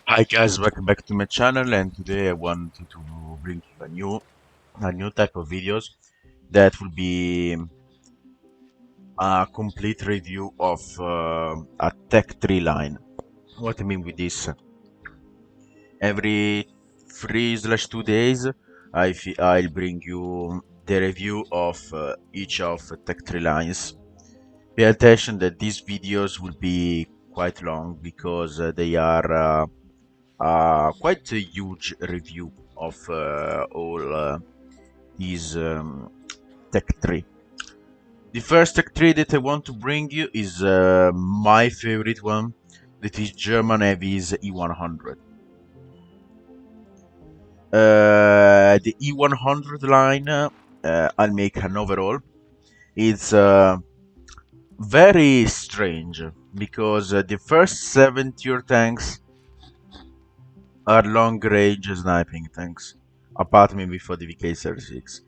Hi guys, welcome back to my channel, and today I wanted to bring you a new type of videos that will be a complete review of a tech tree line. What I mean with this, every 3/2 days I'll bring you the review of each of tech tree lines. Pay attention that these videos will be quite long because they are quite a huge review of all these tech tree. The first tech tree that I want to bring you is my favorite one, that is German Heavy's E100. The E100 line, I'll make an overall. It's very strange because the first 7 tier tanks are long range sniping tanks, apart maybe for the VK-36.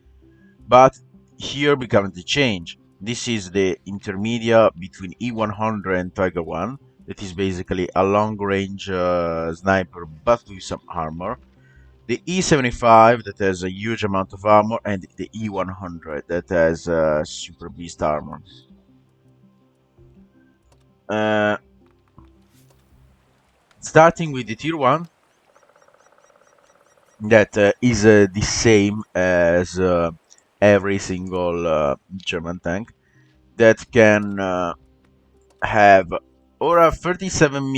But here becomes the change. This is the intermediate between E100 and Tiger 1. That is basically a long range sniper but with some armor. The E75 that has a huge amount of armor, and the E100 that has super beast armor. Uh, Starting with the tier 1, that is the same as every single German tank, that can have or a 37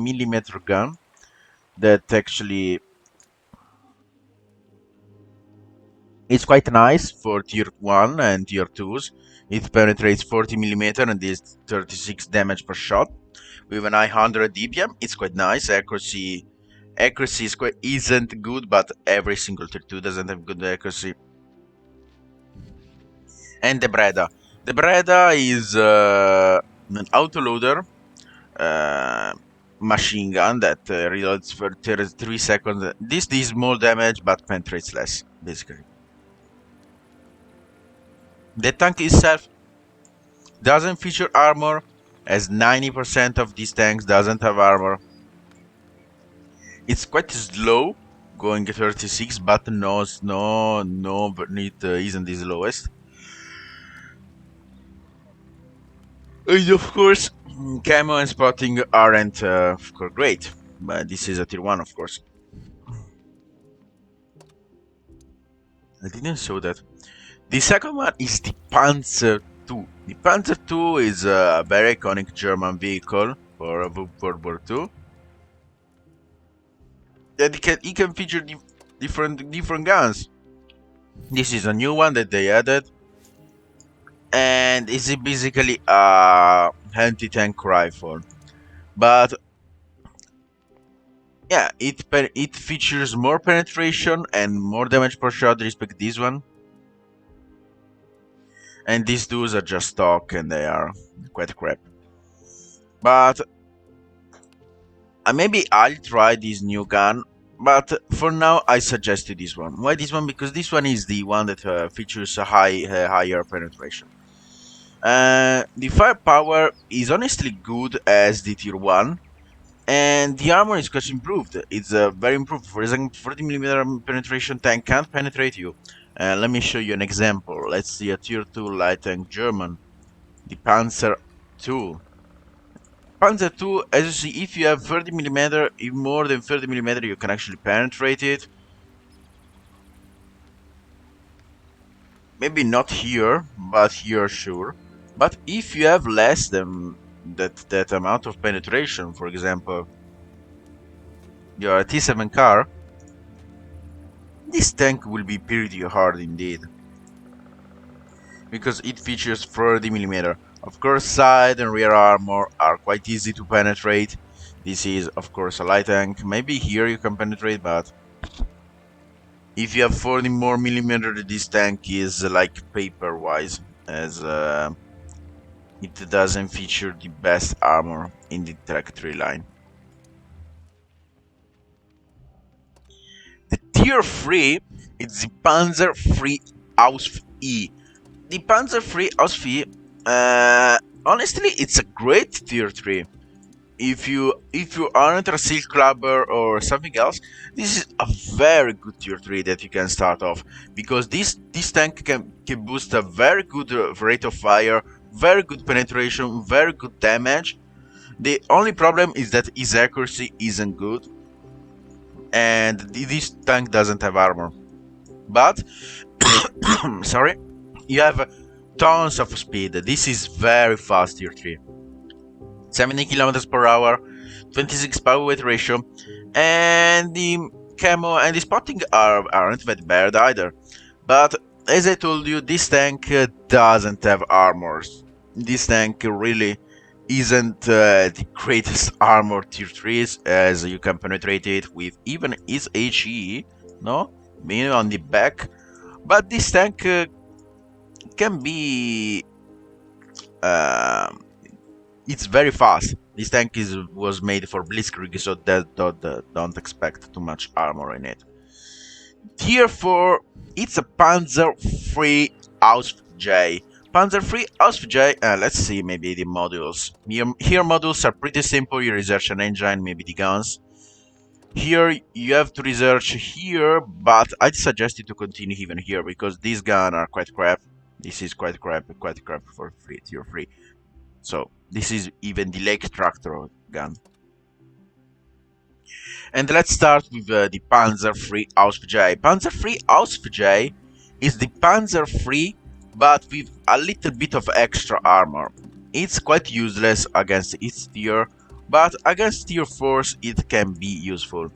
millimeter gun that actually is quite nice for tier 1 and tier 2s. It penetrates 40 millimeter and is 36 damage per shot with an E100 DPM. It's quite nice. Accuracy isn't good, but every single tier 2 doesn't have good accuracy. And the Breda is an autoloader machine gun that reloads for 3 seconds. This does small damage but penetrates less, basically. The tank itself doesn't feature armor, as 90% of these tanks doesn't have armor. It's quite slow, going 36, but no, it isn't the slowest. And of course, camo and spotting aren't of course great, but this is a tier 1, of course. I didn't show that. The second one is the Panzer II. The Panzer II is a very iconic German vehicle for World War II. And it can feature different guns. This is a new one that they added, and it's basically a anti-tank rifle. But yeah, it features more penetration and more damage per shot respect this one. And these dudes are just stock and they are quite crap. But maybe I'll try this new gun. But for now, I suggested this one. Why this one? Because this one is the one that features a higher penetration. The firepower is honestly good as the tier 1. And the armor is quite improved. It's very improved. For example, 40mm penetration tank can't penetrate you. Let me show you an example. Let's see a tier 2 light tank German. The Panzer II. Panzer II, as you see, if you have 30mm, if more than 30mm, you can actually penetrate it. Maybe not here, but here sure. But if you have less than that amount of penetration, for example, your T7 car, this tank will be pretty hard indeed, because it features 30mm. Of course, side and rear armor are quite easy to penetrate. This is, of course, a light tank. Maybe here you can penetrate, but if you have 40 more millimeter, this tank is like paper-wise, as it doesn't feature the best armor in the tech tree line. The tier 3 is the Panzer III Ausf E. The Panzer III Ausf E, honestly, it's a great tier 3. if you aren't a Silk Clubber or something else, this is a very good tier 3 that you can start off, because this tank can boost a very good rate of fire, very good penetration, very good damage. The only problem is that his accuracy isn't good, and this tank doesn't have armor. But sorry, you have tons of speed. This is very fast tier 3. 70 kilometers per hour, 26 power weight ratio, and the camo and the spotting aren't that bad either. But as I told you, this tank doesn't have armors. This tank really isn't the greatest armor tier 3s, as you can penetrate it with even his HE, no? Being on the back. But this tank can be it's very fast. This tank was made for Blitzkrieg, so don't expect too much armor in it. Tier 4, it's a Panzer Ii Ausf J. Panzer Ii Ausf J, let's see maybe the modules. Here modules are pretty simple. You research an engine, maybe the guns. Here you have to research here, but I'd suggest you to continue even here, because these guns are quite crap. This is quite crap for tier 3. So this is even the Lake Tractor gun. And let's start with the Panzer Ii Ausf J. Panzer Ii Ausf J is the Panzer Ii, but with a little bit of extra armor. It's quite useless against its tier, but against tier 4s it can be useful.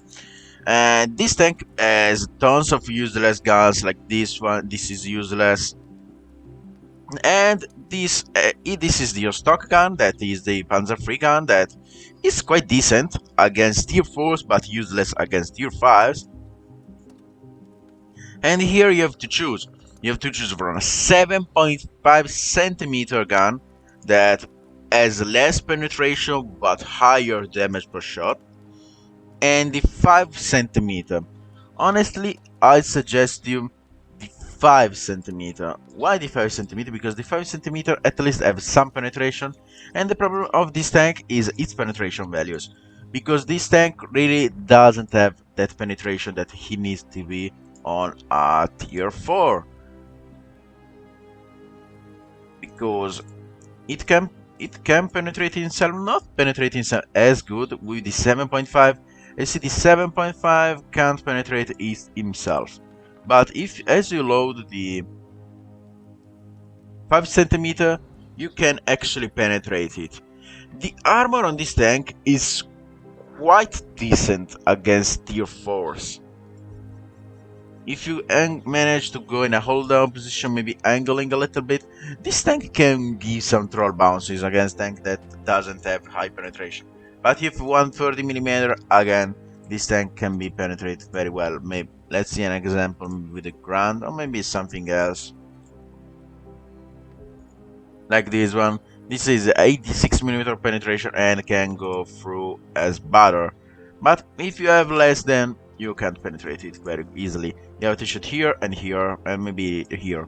And this tank has tons of useless guns, like this one. This is useless. And this is your stock gun, that is the Panzer Ii gun, that is quite decent against tier 4s but useless against tier 5s. And here you have to choose. You have to choose from a 7.5 centimeter gun that has less penetration but higher damage per shot, and the 5 centimeter. Honestly, I suggest you the 5 centimeter. Why the 5 centimeter? Because the 5 centimeter at least have some penetration, and the problem of this tank is its penetration values, because this tank really doesn't have that penetration that he needs to be on a tier 4, because it can penetrate himself, not penetrate himself as good with the 7.5. You see, the 7.5 can't penetrate himself, but if as you load the 5 centimeter, you can actually penetrate it. The armor on this tank is quite decent against tier 4s. If you manage to go in a hold down position, maybe angling a little bit, this tank can give some troll bounces against tank that doesn't have high penetration. But if 130mm, again, this tank can be penetrated very well. Maybe let's see an example with a Grand, or maybe something else. Like this one. This is 86mm penetration and can go through as butter. But if you have less, then you can't penetrate it very easily. You have to shoot here and here and maybe here.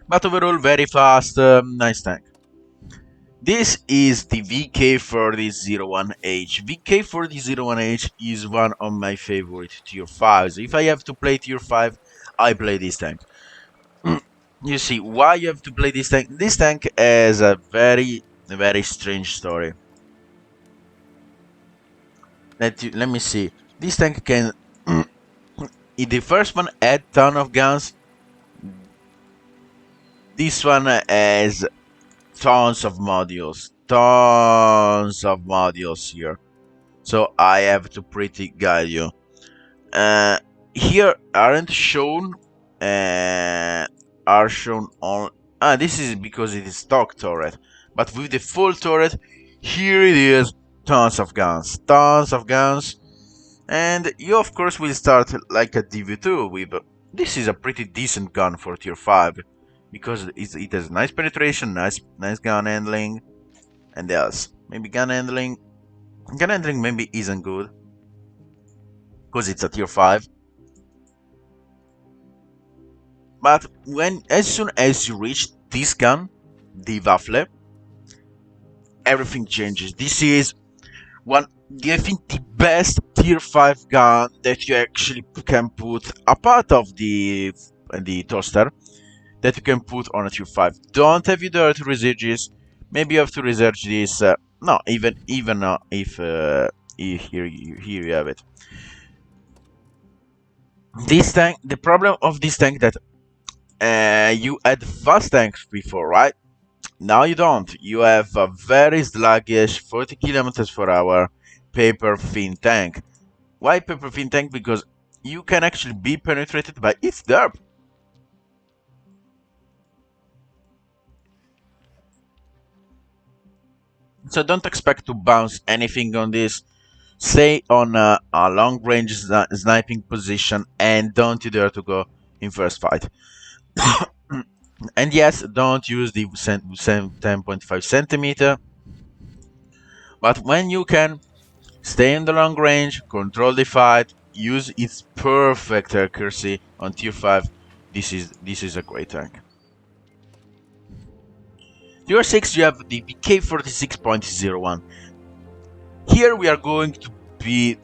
But overall, very fast, nice tank. This is the VK4001H. VK4001H is one of my favorite tier 5s. If I have to play tier 5, I play this tank. You see, why you have to play this tank? This tank has a very strange story. Let me see. This tank can... the first one had ton of guns. This one has tons of modules. Tons of modules here. So I have to pretty guide you. Here aren't shown... are shown on... this is because it is stock turret. But with the full turret, here it is. Tons of guns. And you of course will start like a DV2 with... this is a pretty decent gun for tier 5. Because it has nice penetration, nice gun handling. And else. Maybe gun handling... gun handling maybe isn't good. Because it's a tier 5. But as soon as you reach this gun, the Waffle, everything changes. This is one, I think, the best tier 5 gun that you actually can put, a part of the toaster, that you can put on a tier 5. Don't have you there to research this. Maybe you have to research this. No, even if here you have it. This tank, the problem of this tank that you had fast tanks before, right? Now you don't. You have a very sluggish 40 kilometers per hour paper thin tank. Why paper thin tank? Because you can actually be penetrated by its derp. So don't expect to bounce anything on this. Stay on a long range sniping position and don't you dare to go in first fight. And yes, don't use the 10.5 centimeter. But when you can, stay in the long range, control the fight, use its perfect accuracy on tier 5. This is a great tank. Tier 6 you have the PK46.01. Here we are going to be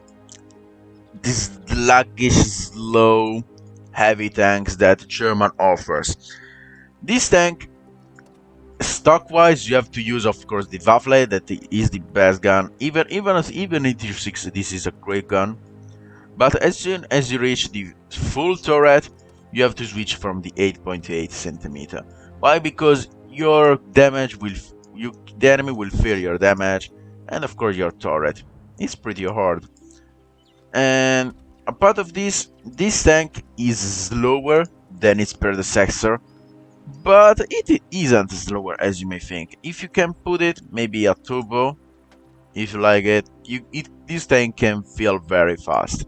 this sluggish, slow, heavy tanks that German offers. This tank, stock-wise, you have to use, of course, the Waffle. That is the best gun. Even in tier 6, this is a great gun. But as soon as you reach the full turret, you have to switch from the 8.8 centimeter. Why? Because your damage will, the enemy will fear your damage, and of course your turret. It's pretty hard. And a part of this tank is slower than its predecessor, but it isn't slower as you may think. If you can put it, maybe a turbo, if you like it, this tank can feel very fast.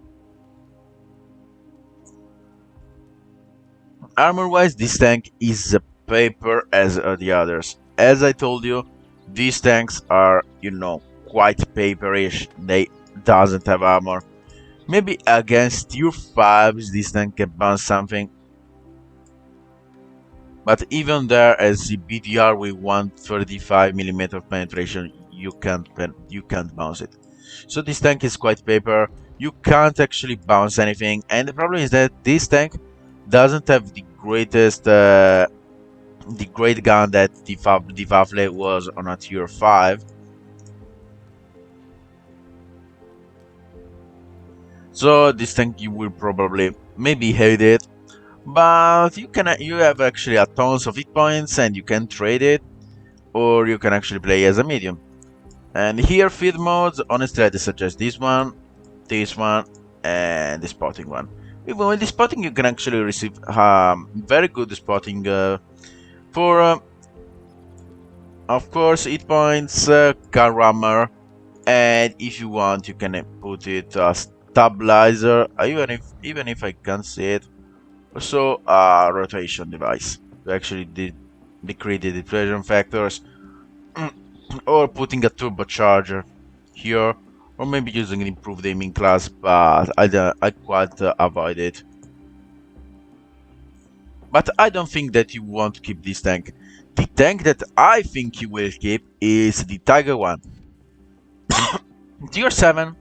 Armor-wise, this tank is a paper as the others. As I told you, these tanks are, quite paperish. They doesn't have armor. Maybe against tier 5s this tank can bounce something. But even there, as the BTR with 135mm penetration, you can't bounce it. So this tank is quite paper. You can't actually bounce anything, and the problem is that this tank doesn't have the greatest, the great gun that the Waffle was on a tier 5. So this tank you will probably maybe hate it, but you have actually a tons of hit points and you can trade it, or you can actually play as a medium. And here field modes, honestly I suggest this one, and the spotting one. Even with the spotting you can actually receive very good spotting for of course hit points, gun rammer, and if you want you can put it stabilizer, even if I can't see it. Also a rotation device to actually decrease the deflection factors, or putting a turbocharger here, or maybe using an improved aiming class, but I quite avoid it. But I don't think that you want to keep this tank. The tank that I think you will keep is the Tiger 1. Tier 7,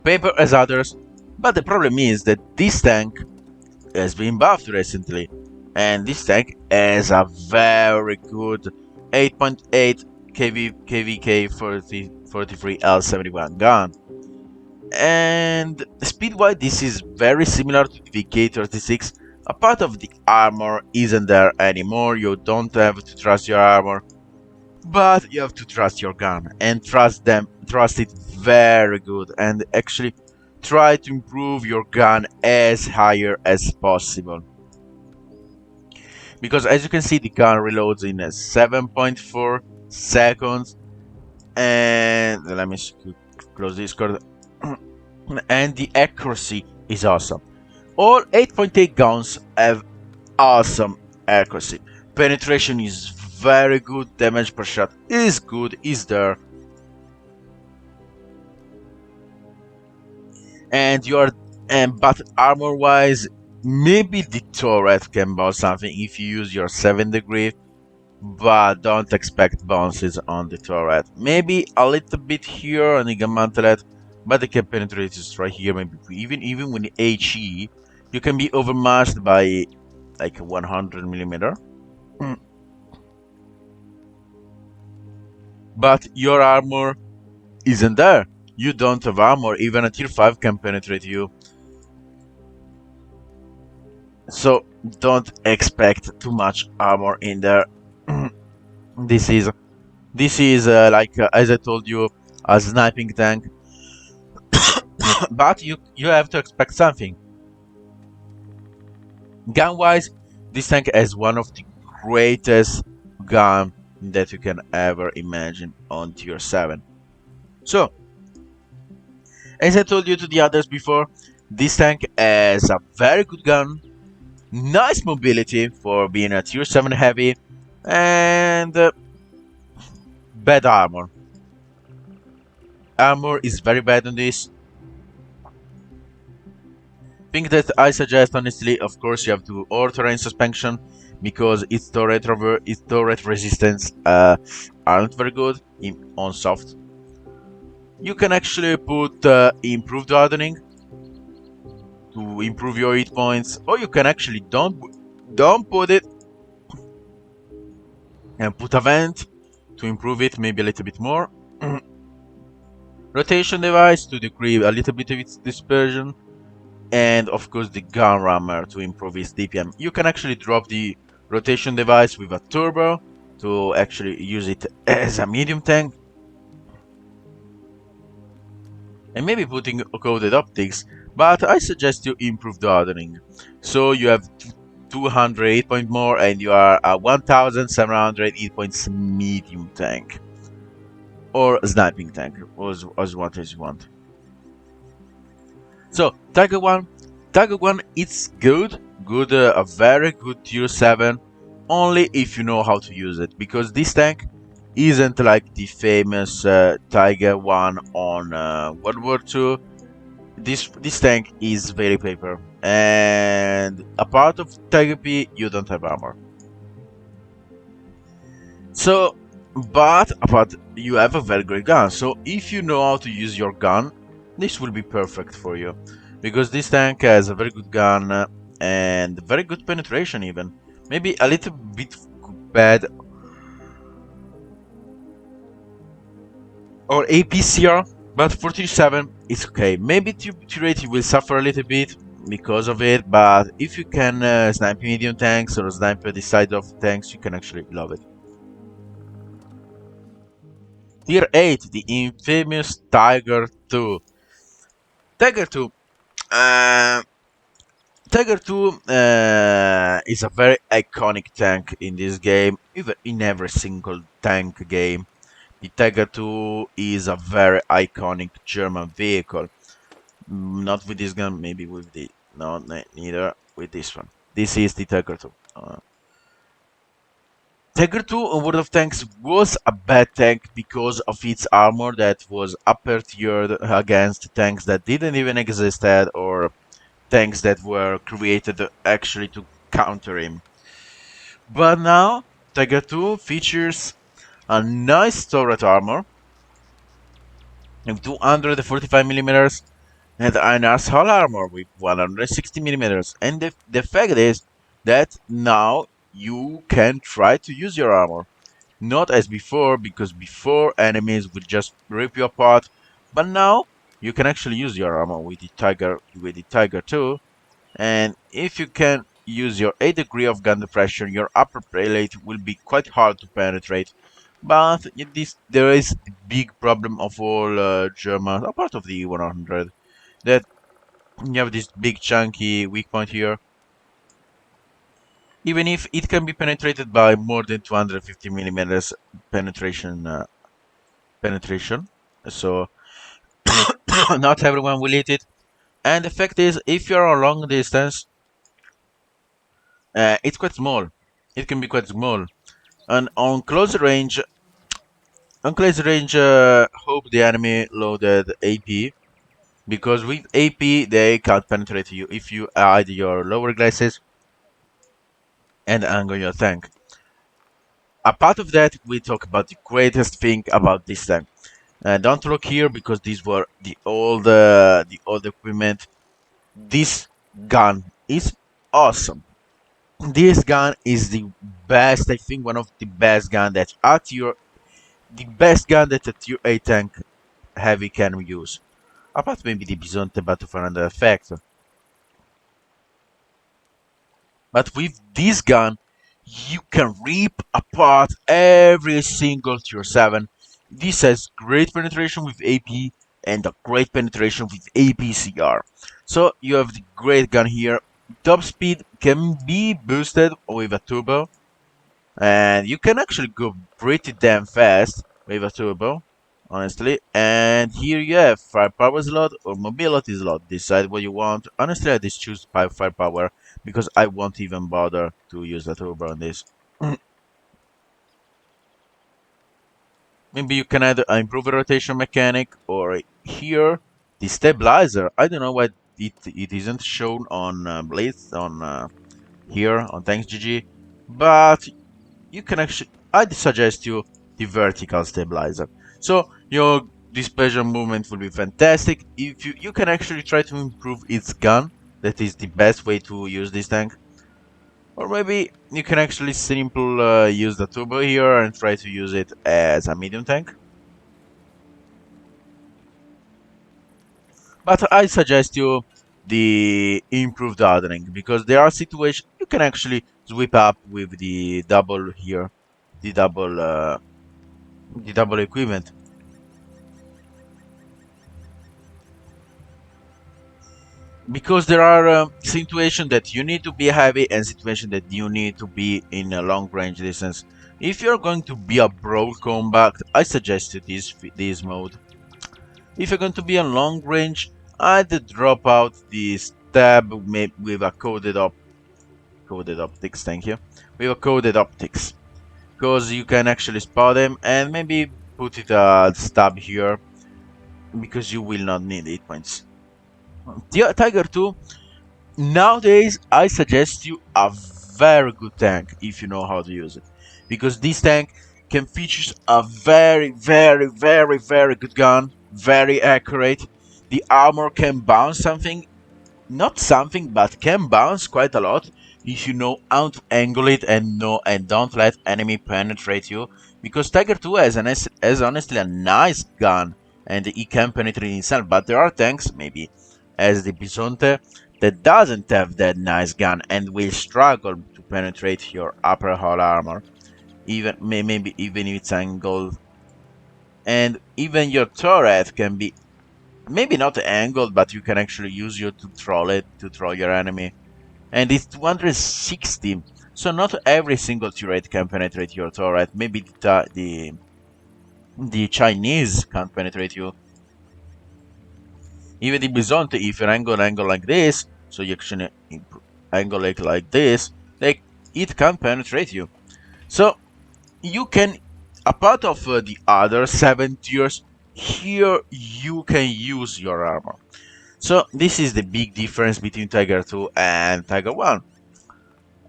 paper as others, but the problem is that this tank has been buffed recently, and this tank has a very good 8.8 KVK 43 L71 gun. And speed-wise, this is very similar to the VK36. A part of the armor isn't there anymore. You don't have to trust your armor, but you have to trust your gun and trust it very good, and actually try to improve your gun as higher as possible. Because as you can see, the gun reloads in 7.4 seconds, and let me close Discord. And the accuracy is awesome. All 8.8 guns have awesome accuracy. Penetration is very good. Damage per shot is good, is there. And but armor wise, Maybe the turret can bounce something if you use your 7 degree, but don't expect bounces on the turret. Maybe a little bit here on the Gamantlet, but they can penetrate just right here. Maybe even with the HE, you can be overmatched by like 100 millimeter. But your armor isn't there. You don't have armor. Even a tier 5 can penetrate you. So don't expect too much armor in there. this is like as I told you, a sniping tank. But you have to expect something. Gun wise, this tank has one of the greatest gun that you can ever imagine on tier 7. So as I told you to the others before, this tank has a very good gun, nice mobility for being a tier 7 heavy, and bad armor. Armor is very bad on this. Thing that I suggest honestly, of course, you have to all-terrain suspension because its turret resistance aren't very good on soft. You can actually put improved hardening to improve your hit points, or you can actually don't put it and put a vent to improve it maybe a little bit more. Rotation device to decrease a little bit of its dispersion, and of course the gun rammer to improve its DPM. You can actually drop the rotation device with a turbo to actually use it as a medium tank, and maybe putting coded optics, but I suggest you improve the hardening. So you have 208 point more and you are a 1708 points medium tank. Or sniping tank, as what as you want. So Tiger 1, it's good, a very good tier 7, only if you know how to use it, because this tank isn't like the famous Tiger 1 on World War II. This tank is very paper, and a part of Tiger P, you don't have armor. So, but you have a very great gun. So if you know how to use your gun, this will be perfect for you, because this tank has a very good gun and very good penetration even. Maybe a little bit bad or APCR, but 47 is okay. Maybe tier 80 will suffer a little bit because of it, but if you can snipe medium tanks or snipe the side of tanks, you can actually love it. Tier 8, the infamous Tiger 2. Tiger 2. Tiger 2 is a very iconic tank in this game, even in every single tank game. The Tiger 2 is a very iconic German vehicle. Not with this gun, maybe with the... No, neither with this one. This is the Tiger 2. Tiger 2 on World of Tanks was a bad tank because of its armor that was upper tiered against tanks that didn't even exist yet, or tanks that were created actually to counter him. But now, Tiger 2 features a nice turret armor with 245mm and an assault armor with 160mm. And the fact is that now you can try to use your armor. Not as before, because before enemies would just rip you apart, but now you can actually use your armor with the Tiger 2. And if you can use your 8 degree of gun depression, your upper plate will be quite hard to penetrate. But there is the big problem of all Germans, a part of the E100, that you have this big chunky weak point here. Even if it can be penetrated by more than 250mm penetration, so not everyone will hit it. And the fact is, if you're a long distance, it's quite small. It can be quite small. And on close range, hope the enemy loaded AP. because with AP they can't penetrate you if you add your lower glasses and angle your tank. Apart of that, we talk about the greatest thing about this tank. Don't look here because these were the old equipment. This gun is awesome. This gun is the best, I think, one of the best gun that the best gun that a tier 8 tank heavy can use. Apart maybe the Bisonte Battle for another effect. But with this gun, you can rip apart every single tier 7. This has great penetration with AP and a great penetration with APCR. So you have the great gun here. Top speed can be boosted with a turbo, and you can actually go pretty damn fast with a turbo, honestly. And here you have firepower slot or mobility slot. Decide what you want. Honestly, I just choose firepower because I won't even bother to use the turbo on this. Maybe you can either improve the rotation mechanic or here the stabilizer. I don't know why it isn't shown on Blitz on here on Thanks GG, but you can actually I'd suggest you the vertical stabilizer. So your dispersion movement will be fantastic. If you can actually try to improve its gun, that is the best way to use this tank. Or maybe you can actually simple use the turbo here and try to use it as a medium tank. But I suggest you the improved hardening because there are situations you can actually sweep up with the double here, the double equipment. Because there are situations that you need to be heavy and situations that you need to be in a long range distance. If you're going to be a brawl combat, I suggest you this mode. If you're going to be a long range, I'd drop out the stab with a coded optics. Thank you. With a coded optics, because you can actually spot them and maybe put it a stab here because you will not need 8 points. The Tiger 2. Nowadays, I suggest you a very good tank if you know how to use it, because this tank can feature a very good gun, very accurate. The armor can bounce something, not something, but can bounce quite a lot if you know how to angle it and don't let enemy penetrate you. Because Tiger 2 has honestly a nice gun and it can penetrate itself, but there are tanks maybe as the Bisonte that doesn't have that nice gun and will struggle to penetrate your upper hull armor, even maybe even if it's angled, and even your turret can be maybe not angled, but you can actually use you to troll your enemy. And it's 260, so not every single turret can penetrate your turret. Maybe the Chinese can't penetrate you. Even the Bisonte, if you angle like this, so you actually angle it like this, it can penetrate you. So you can, apart of the other 7 tiers, here you can use your armor. So this is the big difference between Tiger 2 and Tiger 1.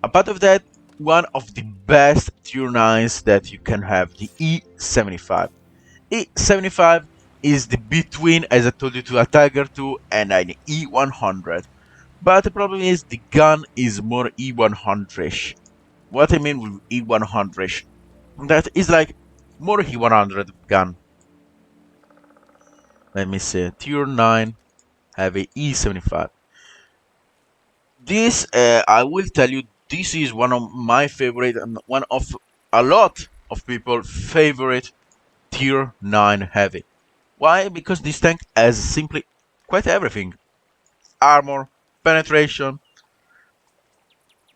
Apart of that, one of the best tier 9s that you can have, the E75. E75 is the between, as I told you, to a Tiger 2 and an E100. But the problem is the gun is more E100ish. What I mean with E100ish, that is like more E100 gun. Let me see, tier 9 have a E75. This, I will tell you, this is one of my favorite and one of a lot of people favorite tier 9 heavy. Why? Because this tank has simply quite everything. Armor, penetration,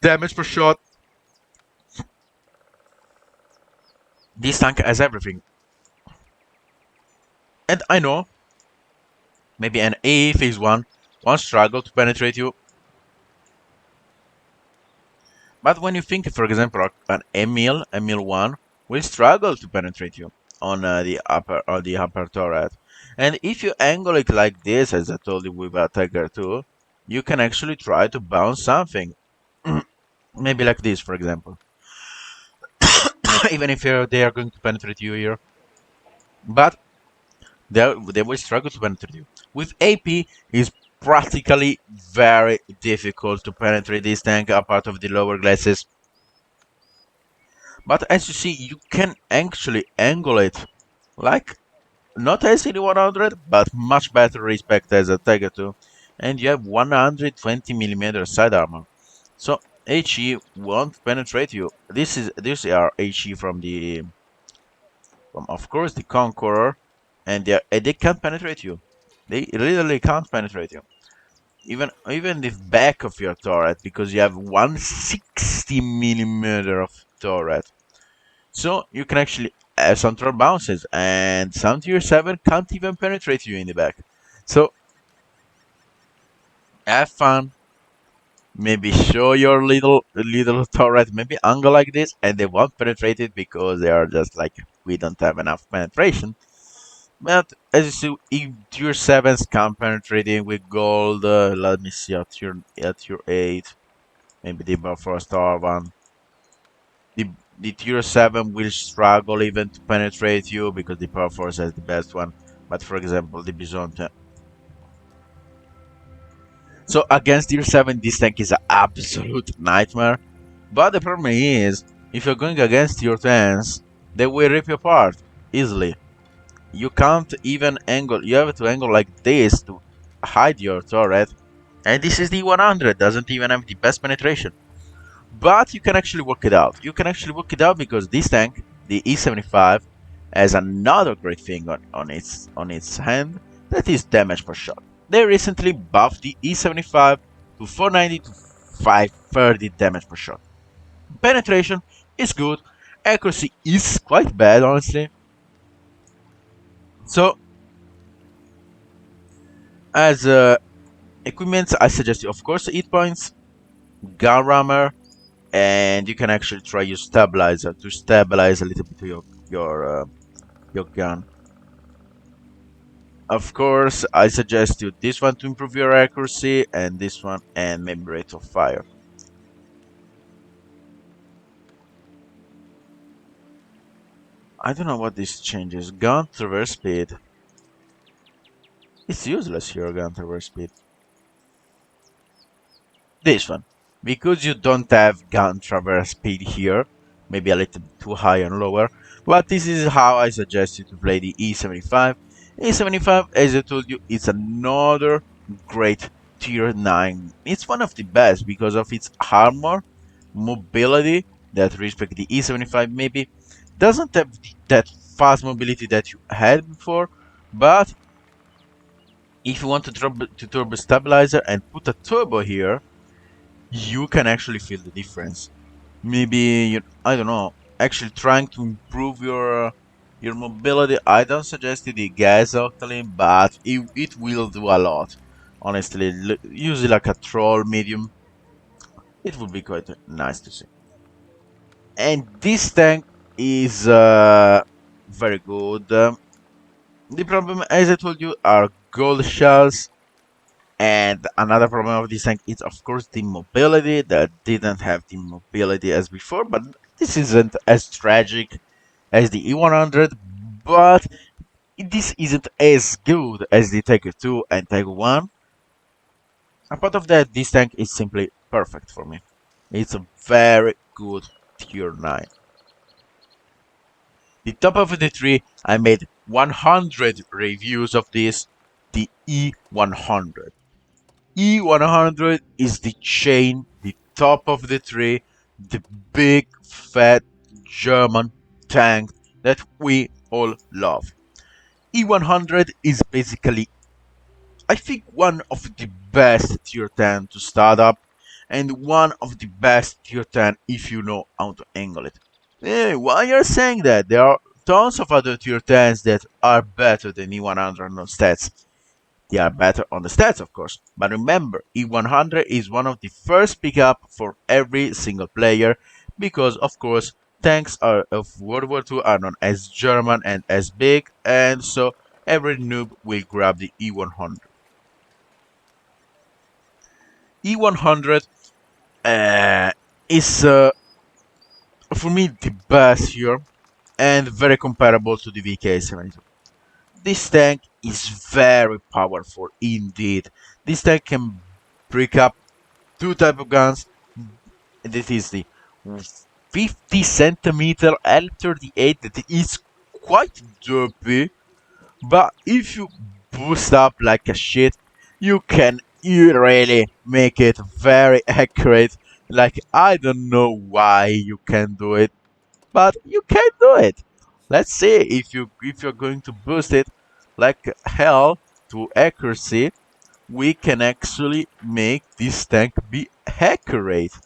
damage per shot. This tank has everything. And I know, maybe an A phase 1 won't struggle to penetrate you. But when you think, for example, an Emil 1 will struggle to penetrate you on the upper turret. And if you angle it like this, as I told you with Tiger 2, you can actually try to bounce something. Maybe like this, for example. Even if they are going to penetrate you here. But they will struggle to penetrate you. With AP, it's practically very difficult to penetrate this tank apart of the lower glasses. But as you see, you can actually angle it like not as E100, but much better respect as a Tiger 2. And you have 120mm side armor. So HE won't penetrate you. These are HE from of course the Conqueror, and they can't penetrate you. They literally can't penetrate you. Even the back of your turret, because you have 160mm of turret. So you can actually have some turret bounces, and some tier 7 can't even penetrate you in the back. So have fun. Maybe show your little turret, maybe angle like this, and they won't penetrate it because they are just like, we don't have enough penetration. But as you see, if tier 7s can penetrate it with gold, let me see, at tier 8, maybe the buffer star one. The tier 7 will struggle even to penetrate you because the power force has the best one. But for example, the Bisonte. So against tier 7, this tank is an absolute nightmare. But the problem is, if you're going against tier 10s, they will rip you apart easily. You can't even angle, you have to angle like this to hide your turret. And this is the 100, doesn't even have the best penetration. But you can actually work it out. You can actually work it out because this tank, the E75, has another great thing on its hand, that is damage per shot. They recently buffed the E75 to 490 to 530 damage per shot. Penetration is good, accuracy is quite bad, honestly. So, as equipment, I suggest you, of course, hit points, gun rammer, and you can actually try your stabilizer to stabilize a little bit your gun. Of course, I suggest you this one to improve your accuracy, and this one, and maybe rate of fire. I don't know what this changes. Gun traverse speed. It's useless here, gun traverse speed. This one. Because you don't have gun traverse speed here, maybe a little bit too high and lower, but this is how I suggest you to play the E75. E75, as I told you, it's another great tier 9. It's one of the best because of its armor, mobility, that respect the E75 maybe. Doesn't have that fast mobility that you had before, but if you want to turbo stabilizer and put a turbo here, you can actually feel the difference. Maybe I don't know. Actually, trying to improve your mobility. I don't suggest the gas octane, but it will do a lot. Honestly, use it like a troll medium. It would be quite nice to see. And this tank is very good. The problem, as I told you, are gold shells. And another problem of this tank is, of course, the mobility. That didn't have the mobility as before, but this isn't as tragic as the E100. But this isn't as good as the Tiger 2 and Tiger 1. Apart of that, this tank is simply perfect for me. It's a very good tier 9. The top of the tree, I made 100 reviews of this, the E100. E100 is the chain, the top of the tree, the big fat German tank that we all love. E100 is basically, I think, one of the best tier 10 to start up, and one of the best tier 10 if you know how to angle it. Hey, why you're saying that? There are tons of other tier 10s that are better than E100 on stats. They are better on the stats, of course, but remember, E100 is one of the first pickup for every single player because, of course, tanks of World War II are not as German and as big, and so every noob will grab the E100. E100 is for me the best here and very comparable to the VK-72. This tank is very powerful indeed. This tank can break up two type of guns. This is the 50 centimeter L38 that is quite derpy, but if you boost up like a shit, you really make it very accurate. Like I don't know why you can do it, but you can do it. Let's see if you're going to boost it like hell to accuracy, we can actually make this tank be accurate.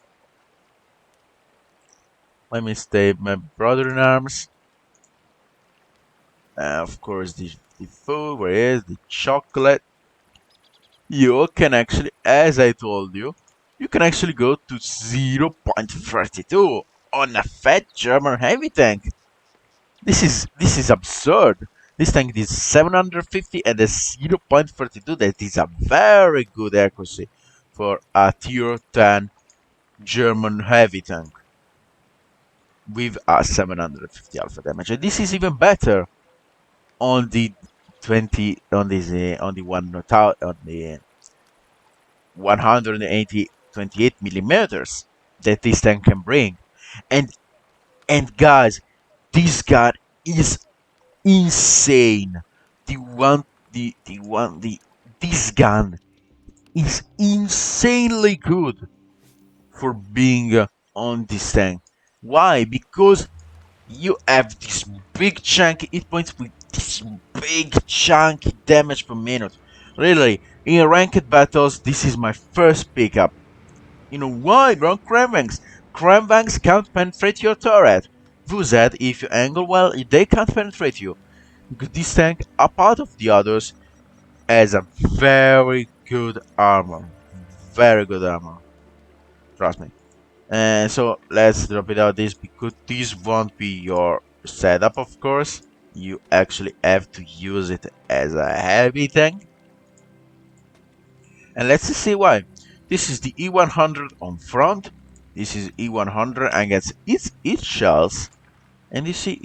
Let me save my brother in arms. Of course, the food, where is the chocolate? You can actually, as I told you, you can actually go to 0.32 on a fat German heavy tank. This is absurd. This tank is 750 and a 0.32. That is a very good accuracy for a tier 10 German heavy tank with a 750 alpha damage. And this is even better on the 20 on this on the one on the 180 28 millimeters that this tank can bring. And guys, this gun is insane. The this gun is insanely good for being on this tank. Why? Because you have this big chunky hit points with this big chunky damage per minute. Really, in ranked battles, this is my first pickup. You know why? Wrong cranbanks. Cranbanks can't penetrate your turret. VZ, if you angle well, they can't penetrate you. Because this tank, apart of the others, has a very good armor. Very good armor. Trust me. And so let's drop it out this because this won't be your setup, of course. You actually have to use it as a heavy tank. And let's see why. This is the E100 on front. This is E100 and gets its shells. And you see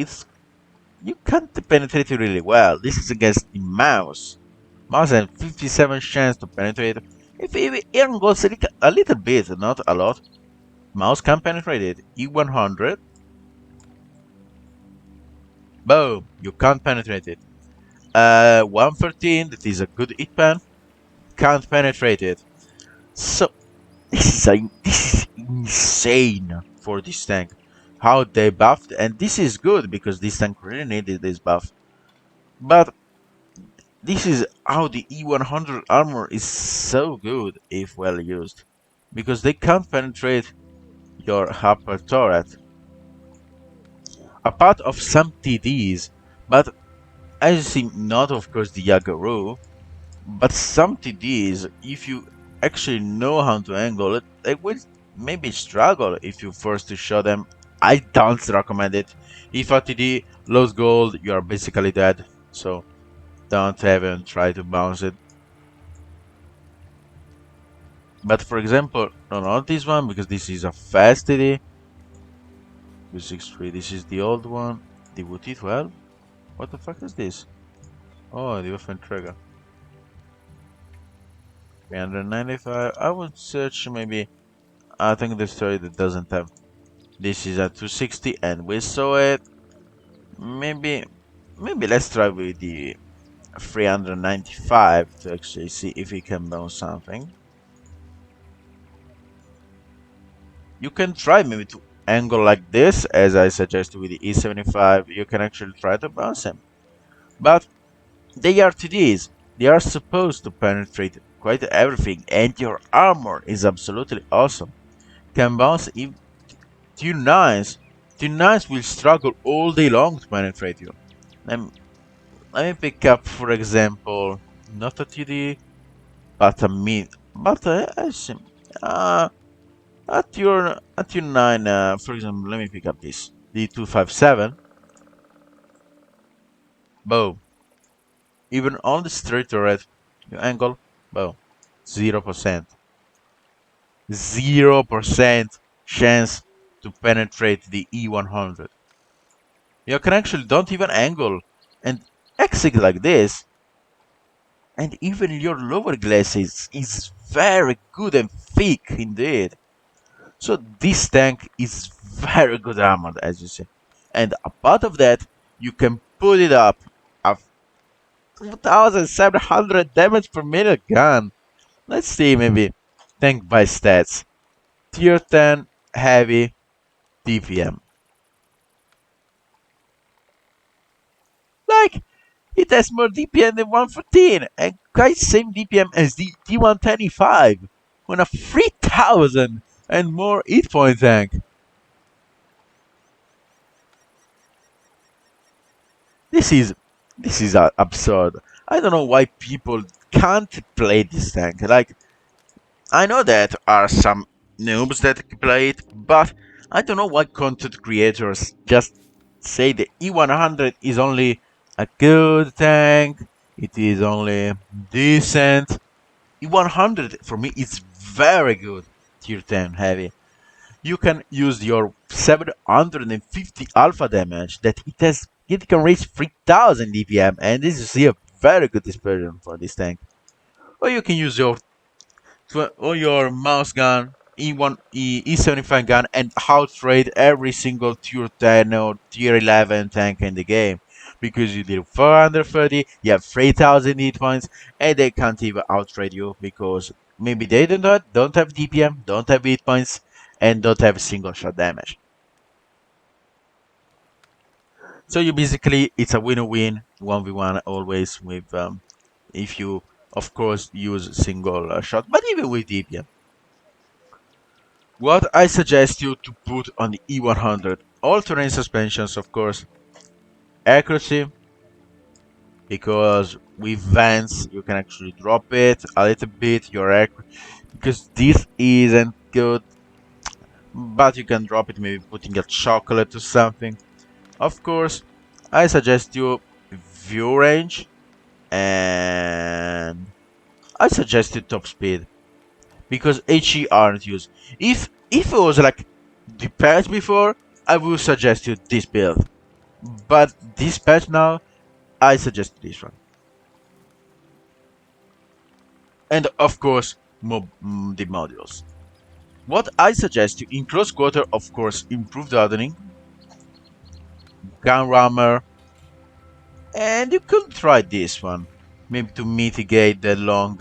you can't penetrate it really well. This is against the mouse. Mouse has 57 chance to penetrate. If it goes a little bit, not a lot. Mouse can penetrate it. E100. Boom! You can't penetrate it. 113, that is a good hit pan. Can't penetrate it. So this is insane for this tank. How they buffed, and this is good because this tank really needed this buff. But this is how the E100 armor is so good if well used, because they can't penetrate your upper turret. A part of some TDs, but as you see, not of course the Yagaru, but some TDs, if you actually know how to angle it, they will maybe struggle if you first to show them. I don't recommend it. If a TD loses gold, you are basically dead, so don't even try to bounce it. But for example, no, not this one, because this is a fast TD. 263, this is the old one. The WT12? What the fuck is this? Oh, the Waffenträger. 395. I would search maybe. I think the story that doesn't have. This is a 260 and we saw it. Maybe let's try with the 395 to actually see if we can bounce something. You can try maybe to angle like this, as I suggested with the E75. You can actually try to bounce him. But they are TDs. They are supposed to penetrate quite everything, and your armor is absolutely awesome. Can bounce if Tier 9s. Tier 9s will struggle all day long to penetrate you. Let me pick up, for example, not a TD, but a mid. But I see. At your 9, for example, let me pick up this. The 257. Boom. Even on the straight turret, you angle, well, 0%. 0% chance to penetrate the E100. You can actually don't even angle and exit like this, and even your lower glasses is very good and thick indeed. So this tank is very good armored, as you see. And apart of that, you can put it up at 2700 damage per minute gun. Let's see, maybe tank by stats. Tier 10 heavy DPM. Like, it has more DPM than 114 and quite same DPM as the T125 on a 3000 and more hit point tank. This is absurd. I don't know why people can't play this tank. Like, I know that are some noobs that play it, but I don't know why content creators just say the E100 is only a good tank. It is only decent. E100 for me is very good. Tier 10 heavy. You can use your 750 alpha damage that it can reach 3000 DPM, and this is a very good dispersion for this tank. Or you can use your mouse gun, E75 gun, and outrate every single tier 10 or tier 11 tank in the game. Because you did 430, you have 3000 hit points, and they can't even outrate you because maybe they don't have DPM, don't have hit points, and don't have single shot damage. So you basically, it's a win-win 1v1 always with if you of course use single shot, but even with DPM. What I suggest you to put on the E100, all terrain suspensions of course, accuracy, because with vents you can actually drop it a little bit, your accuracy, because this isn't good, but you can drop it maybe putting a chocolate or something. Of course, I suggest you view range, and I suggest you top speed because HE aren't used. If it was like the patch before, I would suggest you this build. But this patch now, I suggest this one. And of course, the modules. What I suggest you in close quarter, of course, improved hardening, gun rammer, and you could try this one, maybe to mitigate the long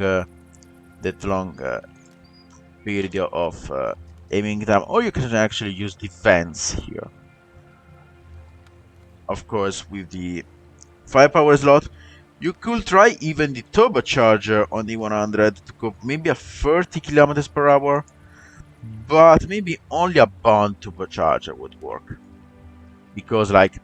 period of aiming time, or you can actually use defense here. Of course, with the firepower slot, you could try even the turbocharger on the 100 to go maybe a 30 kilometers per hour, but maybe only a bond turbocharger would work because like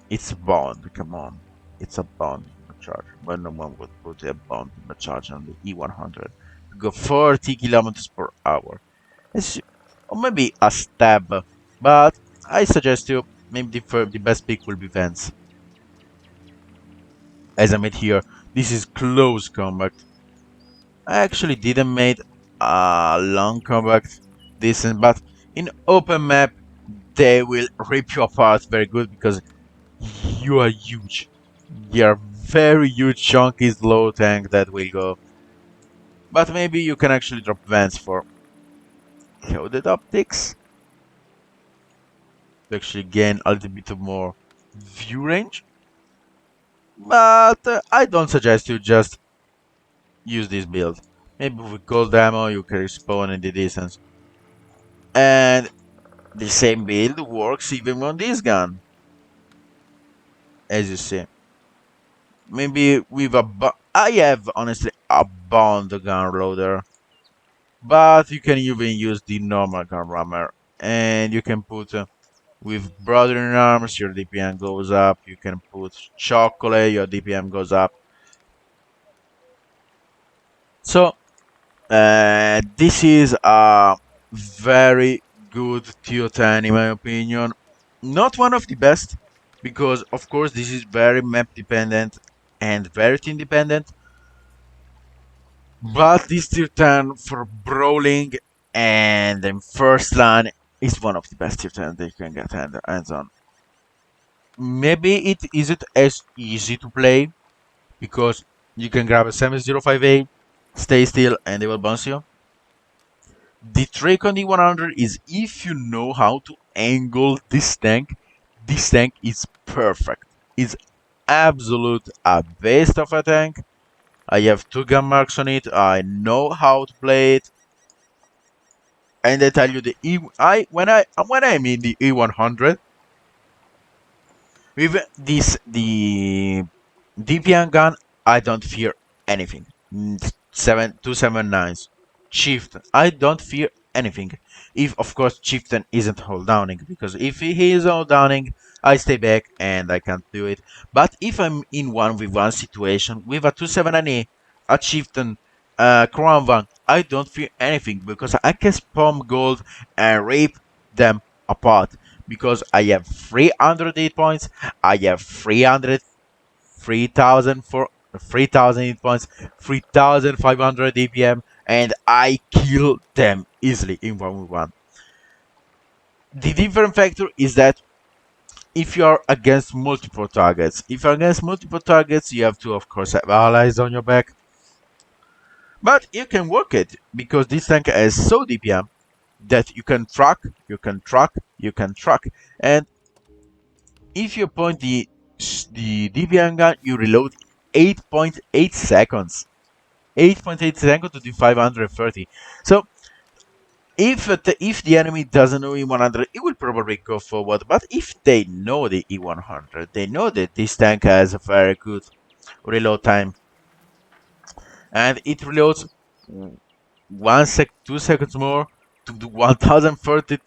it's a bond. Come on, it's a bond turbocharger. But no one would put a bond turbocharger on the E100 to go 40 kilometers per hour. Or maybe a stab, but I suggest you maybe the best pick will be Vance. As I made here, this is close combat. I actually didn't make a long combat decent, but in open map they will rip you apart very good because you are huge. You're very huge chunky slow tank that will go. But maybe you can actually drop Vance for coded optics to actually gain a little bit of more view range. But I don't suggest you just use this build. Maybe with gold ammo you can respawn in the distance. And the same build works even on this gun. As you see. Maybe with I have honestly a bond gun loader. But you can even use the normal gun rammer. And you can put with broadening arms, your DPM goes up. You can put chocolate, your DPM goes up. So this is a very good tier 10 in my opinion. Not one of the best, because of course this is very map dependent. and very team dependent. But this tier 10 for brawling and then first line is one of the best tier 10 that you can get hands on. Maybe it isn't as easy to play because you can grab a 7058, stay still, and they will bounce you. The trick on the E100 is if you know how to angle this tank is perfect. It's absolute a beast of a tank. I have 2 gun marks on it. I know how to play it. And I tell you when I mean the E100 with the DPM gun, I don't fear anything. 279s. Chieftain, I don't fear anything. If of course Chieftain isn't hold downing, because if he is hold downing, I stay back and I can't do it. But if I'm in 1v1 situation with a 279E, a Chieftain, Crown Van, I don't fear anything because I can spam gold and rip them apart. Because I have 308 points, I have 3,000 for 3,000 hit points, 3,500 DPM, and I kill them easily in 1v1. The different factor is that if you are against multiple targets, you have to, of course, have allies on your back. But you can work it because this tank has so DPM that you can track, and if you point the DPM gun, you reload 8.8 seconds. 8.8 seconds to the 530. So if the enemy doesn't know E100, it will probably go forward. But if they know the E100, they know that this tank has a very good reload time, and it reloads 2 seconds more to do 140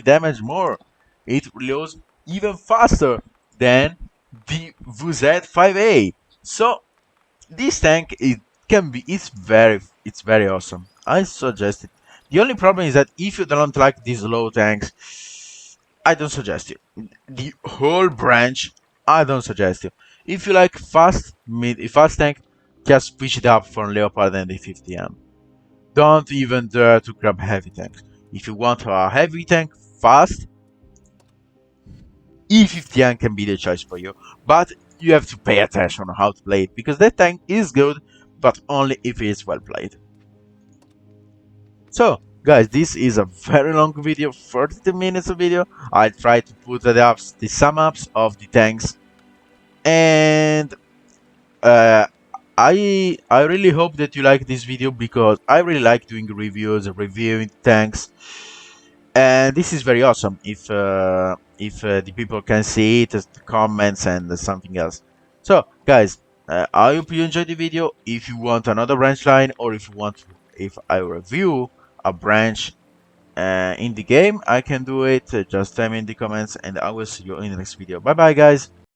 damage more. It reloads even faster than the VZ5A. So this tank it's very awesome. I suggest it. The only problem is that if you don't like these low tanks, I don't suggest it. The whole branch, I don't suggest it. If you like fast tank, just switch it up for Leopard and the 50M. Don't even dare to grab heavy tanks. If you want a heavy tank fast, E50M can be the choice for you, but you have to pay attention on how to play it, because that tank is good, but only if it is well played. So, guys, this is a very long video, 30 minutes of video. I try to put the sum ups of the tanks, and I really hope that you like this video, because I really like doing reviews, reviewing tanks. And this is very awesome if the people can see it as the comments and something else. So guys, I hope you enjoyed the video. If you want another branch line, or if I review a branch in the game, I can do it. Just tell me in the comments, and I will see you in the next video. Bye bye, guys.